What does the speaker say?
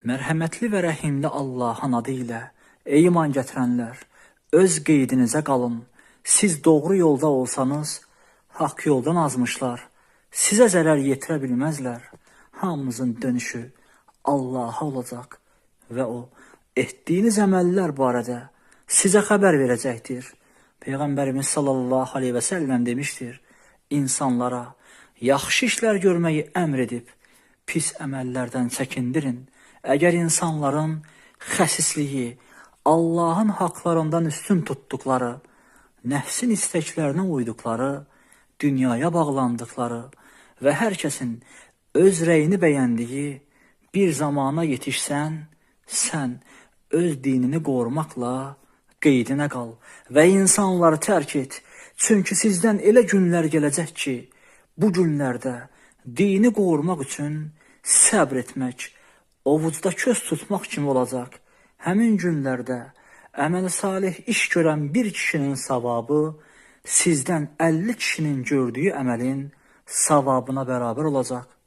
Mərhəmətli və rəhimli Allahın adı ilə, ey iman gətirənlər, öz qeydinizə qalın. Siz doğru yolda olsanız, haqq yoldan azmışlar, sizə zərər yetirə bilməzlər. Hamımızın dönüşü Allaha olacaq və o, etdiyiniz əməllər barədə sizə xəbər verəcəkdir. Peyğəmbərimiz sallallahu aleyhi və səlləm demişdir, insanlara yaxşı işlər görməyi əmr edib, pis əməllərdən çəkindirin. Əgər insanların xəsisliyi, Allahın haqlarından üstün tutduqları, nəfsin istəklərinə uyduqları, dünyaya bağlandıqları və hər kəsin öz rəyini bəyəndiyi bir zamana yetişsən, sən öz dinini qorumaqla qeydinə qal və insanları tərk et. Çünki sizdən elə günlər gələcək ki, bu günlərdə dini qorumaq üçün səbr etmək, ovucda köz tutmaq kimi olacaq. Həmin günlərdə əməl salih iş görən bir kişinin savabı sizdən 50 kişinin gördüyü əməlin savabına bərabər olacaq.